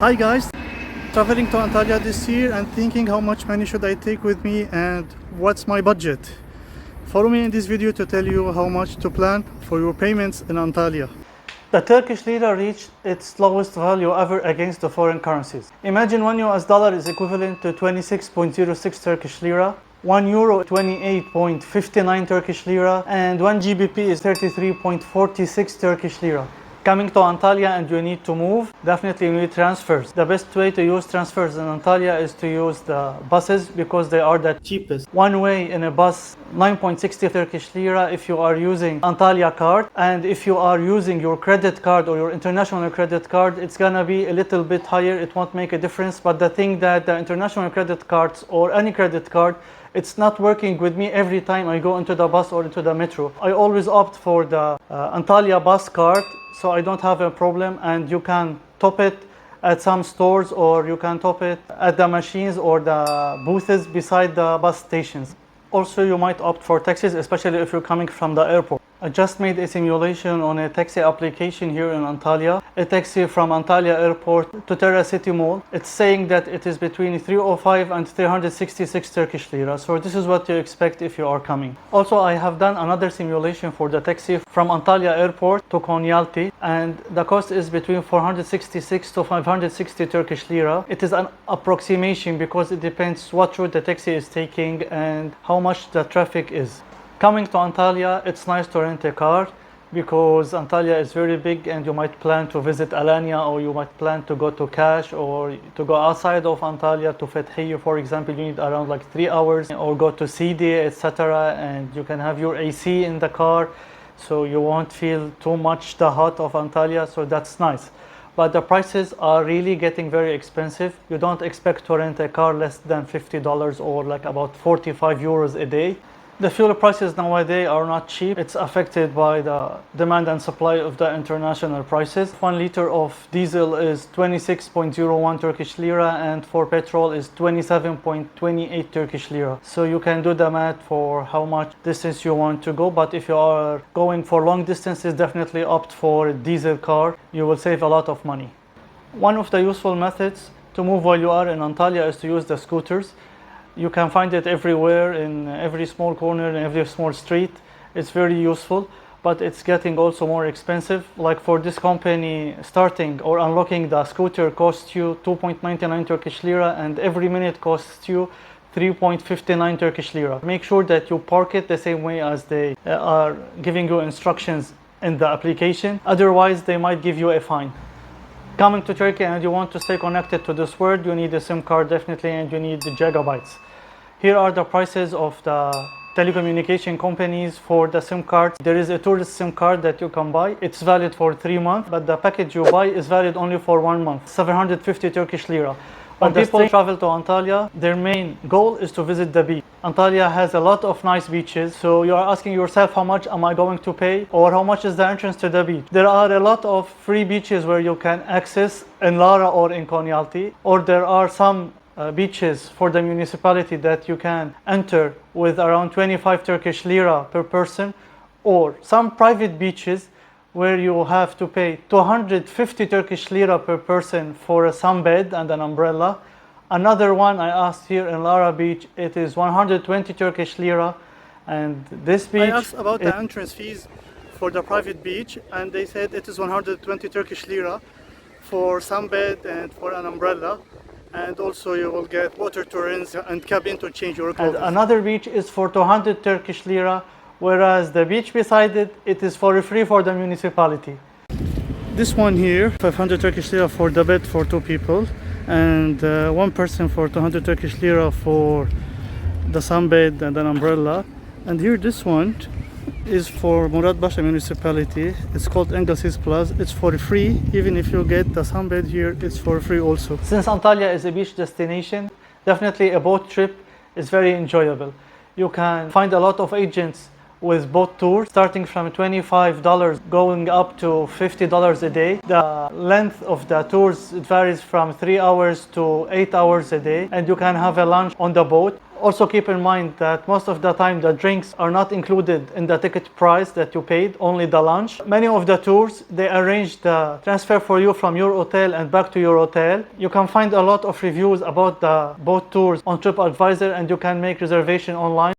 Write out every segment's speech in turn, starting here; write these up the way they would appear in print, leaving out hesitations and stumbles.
Hi guys, traveling to Antalya this year and thinking how much money should I take with me and what's my budget. Follow me in this video to tell you how much to plan for your payments in Antalya. The Turkish lira reached its lowest value ever against the foreign currencies. Imagine $1 is equivalent to 26.06 Turkish lira, €1 28.59 Turkish lira, and 1 GBP is 33.46 Turkish lira. Coming to Antalya and you need to move, definitely you need transfers. The best way to use transfers in Antalya is to use the buses because they are the cheapest. One way in a bus, 9.60 Turkish lira if you are using Antalya card, and if you are using your credit card or your international credit card, it's gonna be a little bit higher. It won't make a difference, but the thing that the international credit cards or any credit card, it's not working with me every time I go into the bus or into the metro. I always opt for the Antalya bus card, so I don't have a problem, and you can top it at some stores or you can top it at the machines or the booths beside the bus stations. Also, you might opt for taxis, especially if you're coming from the airport. I just made a simulation on a taxi application here in Antalya. A taxi from Antalya Airport to Terra City Mall. It's saying that it is between 305 and 366 Turkish lira. So this is what you expect if you are coming. Also, I have done another simulation for the taxi from Antalya Airport to Konyaaltı, and the cost is between 466 to 560 Turkish lira. It is an approximation because it depends what route the taxi is taking and how much the traffic is. Coming to Antalya, it's nice to rent a car because Antalya is very big and you might plan to visit Alanya, or you might plan to go to Kash, or to go outside of Antalya to Fethiye, for example. You need around like 3 hours, or go to Sidi, etc. And you can have your AC in the car, so you won't feel too much the hot of Antalya, so that's nice. But the prices are really getting very expensive. You don't expect to rent a car less than $50 or like about 45 euros a day. The fuel prices nowadays are not cheap. It's affected by the demand and supply of the international prices. 1 liter of diesel is 26.01 Turkish lira, and for petrol is 27.28 Turkish lira. So you can do the math for how much distance you want to go. But if you are going for long distances, definitely opt for a diesel car. You will save a lot of money. One of the useful methods to move while you are in Antalya is to use the scooters. You can find it everywhere, in every small corner, in every small street. It's very useful, but it's getting also more expensive. Like for this company, starting or unlocking the scooter costs you 2.99 Turkish lira, and every minute costs you 3.59 Turkish lira. Make sure that you park it the same way as they are giving you instructions in the application. Otherwise, they might give you a fine. Coming to Turkey and you want to stay connected to this world, you need a SIM card definitely, and you need the gigabytes. Here are the prices of the telecommunication companies for the SIM cards. There is a tourist SIM card that you can buy. It's valid for 3 months, but the package you buy is valid only for 1 month, 750 Turkish lira. When people travel to Antalya, their main goal is to visit the beach. Antalya has a lot of nice beaches, so you are asking yourself, how much am I going to pay, or how much is the entrance to the beach? There are a lot of free beaches where you can access in Lara or in Konyaaltı, or there are some beaches for the municipality that you can enter with around 25 Turkish lira per person, or some private beaches where you have to pay 250 Turkish lira per person for a sunbed and an umbrella. Another one I asked here in Lara Beach, it is 120 Turkish lira, and this beach... I asked about the entrance fees for the private beach, and they said it is 120 Turkish lira for sunbed and for an umbrella. And also you will get water to rinse and cabin to change your clothes. And another beach is for 200 Turkish lira, whereas the beach beside it, it is for free for the municipality. This one here, 500 Turkish lira for the bed for 2 people, and one person for 200 Turkish lira for the sunbed and an umbrella. And here this one is for Muratpaşa municipality. It's called Engelsiz Plus. It's for free. Even if you get the sunbed here, it's for free also. Since Antalya is a beach destination, definitely a boat trip is very enjoyable. You can find a lot of agents with boat tours starting from $25 going up to $50 a day. The length of the tours, it varies from 3 hours to 8 hours a day, and you can have a lunch on the boat. Also keep in mind that most of the time the drinks are not included in the ticket price that you paid, only the lunch. Many of the tours, they arrange the transfer for you from your hotel and back to your hotel. You can find a lot of reviews about the boat tours on TripAdvisor, and you can make reservation online.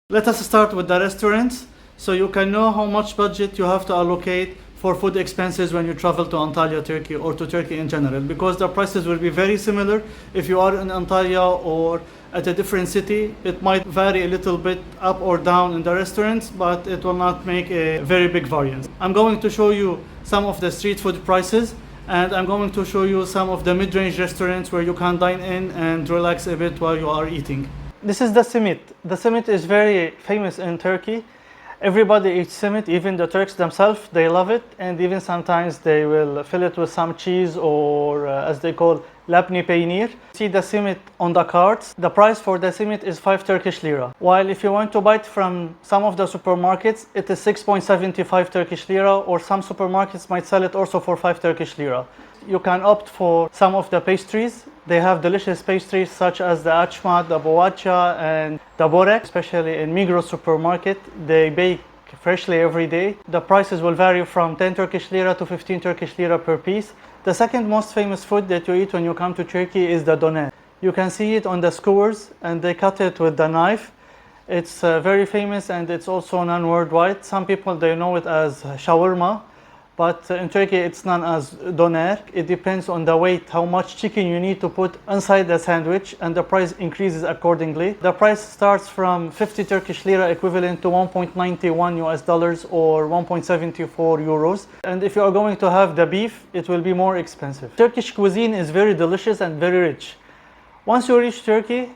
Let us start with the restaurants, so you can know how much budget you have to allocate for food expenses when you travel to Antalya, Turkey, or to Turkey in general, because the prices will be very similar if you are in Antalya or at a different city. It might vary a little bit up or down in the restaurants, but it will not make a very big variance. I'm going to show you some of the street food prices, and I'm going to show you some of the mid-range restaurants where you can dine in and relax a bit while you are eating. This is the simit. The simit is very famous in Turkey. Everybody eats simit, even the Turks themselves, they love it, and even sometimes they will fill it with some cheese or as they call labne peynir. See the simit on the cards. The price for the simit is 5 Turkish lira. While if you want to buy it from some of the supermarkets, it is 6.75 Turkish lira, or some supermarkets might sell it also for 5 Turkish lira. You can opt for some of the pastries. They have delicious pastries such as the achmat, the boacha, and the borek, especially in Migros supermarket. They bake freshly every day. The prices will vary from 10 Turkish lira to 15 Turkish lira per piece. The second most famous food that you eat when you come to Turkey is the doner. You can see it on the skewers, and they cut it with the knife. It's very famous, and it's also known worldwide. Some people, they know it as shawarma, but in Turkey it's known as doner. It depends on the weight, how much chicken you need to put inside the sandwich, and the price increases accordingly. The price starts from 50 Turkish lira, equivalent to 1.91 US dollars or 1.74 euros. And if you are going to have the beef, it will be more expensive. Turkish cuisine is very delicious and very rich. Once you reach Turkey,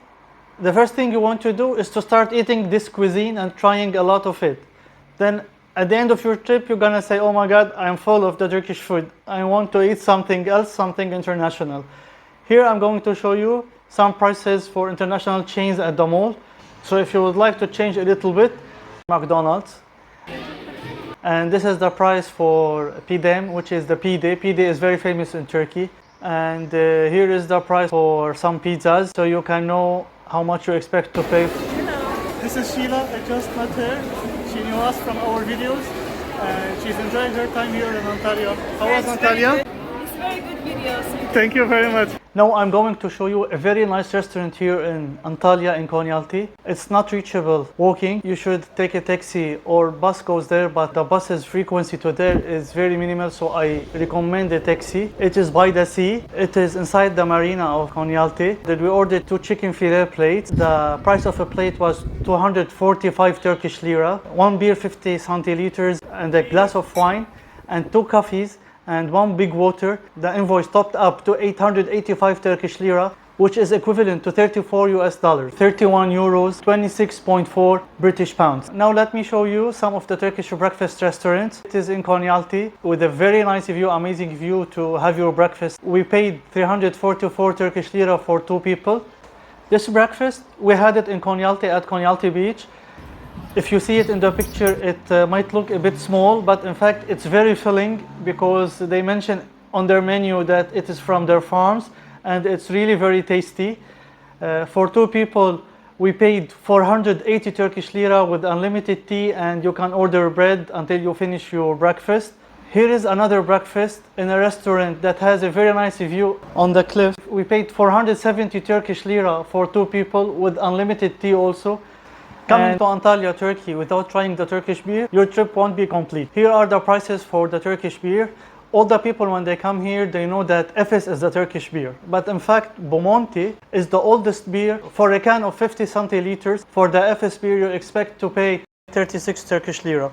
the first thing you want to do is to start eating this cuisine and trying a lot of it. Then at the end of your trip, you're gonna say, oh my God, I'm full of the Turkish food. I want to eat something else, something international. Here I'm going to show you some prices for international chains at the mall. So if you would like to change a little bit, McDonald's. And this is the price for pidem, which is the pide. Pide is very famous in Turkey. And here is the price for some pizzas, so you can know how much you expect to pay. Hello. This is Sheila. I just met her. She knew us from our videos, and she's enjoying her time here in Antalya. How was Antalya? It's very good videos. Thank you very much. Now I'm going to show you a very nice restaurant here in Antalya in Konyaaltı. It's not reachable walking. You should take a taxi or bus goes there, but the bus's frequency to there is very minimal, so I recommend a taxi. It is by the sea. It is inside the marina of Konyaaltı. That we ordered 2 chicken fillet plates. The price of a plate was 245 Turkish lira. 1 beer 50 centiliters and a glass of wine and 2 coffees and 1 big water. The invoice topped up to 885 Turkish lira, which is equivalent to 34 US dollars, 31 euros, 26.4 British pounds. Now let me show you some of the Turkish breakfast restaurants. It is in Konyaaltı with a very nice view, amazing view to have your breakfast. We paid 344 Turkish lira for 2 people. This breakfast, we had it in Konyaaltı at Konyaaltı Beach. If you see it in the picture, it might look a bit small, but in fact it's very filling because they mention on their menu that it is from their farms, and it's really very tasty. For 2 people, we paid 480 Turkish lira with unlimited tea, and you can order bread until you finish your breakfast. Here is another breakfast in a restaurant that has a very nice view on the cliff. We paid 470 Turkish lira for 2 people with unlimited tea also. Coming to Antalya, Turkey without trying the Turkish beer, your trip won't be complete. Here are the prices for the Turkish beer. All the people, when they come here, they know that Efes is the Turkish beer. But in fact, Bomonti is the oldest beer. For a can of 50 centiliters, for the Efes beer, you expect to pay 36 Turkish lira.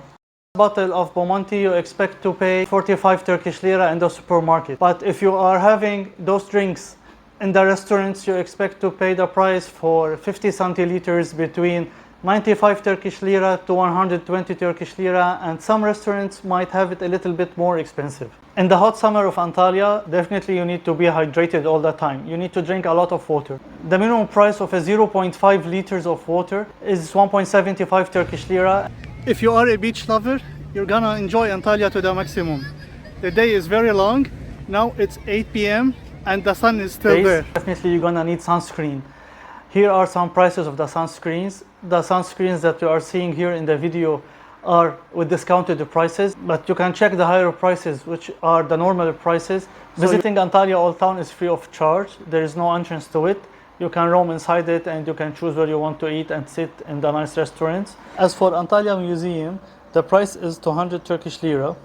A bottle of Bomonti, you expect to pay 45 Turkish lira in the supermarket. But if you are having those drinks in the restaurants, you expect to pay the price for 50 centiliters between 95 Turkish lira to 120 Turkish lira, and some restaurants might have it a little bit more expensive. In the hot summer of Antalya, definitely you need to be hydrated all the time. You need to drink a lot of water. The minimum price of a 0.5 liters of water is 1.75 Turkish lira. if you are a beach lover, you're gonna enjoy Antalya to the maximum. The day is very long. Now it's 8 p.m. and the sun is still there. Definitely you're gonna need sunscreen. Here are some prices of the sunscreens. The sunscreens that you are seeing here in the video are with discounted prices, but you can check the higher prices, which are the normal prices. Visiting Antalya Old Town is free of charge. There is no entrance to it. You can roam inside it and you can choose where you want to eat and sit in the nice restaurants. As for Antalya Museum, the price is 200 Turkish lira.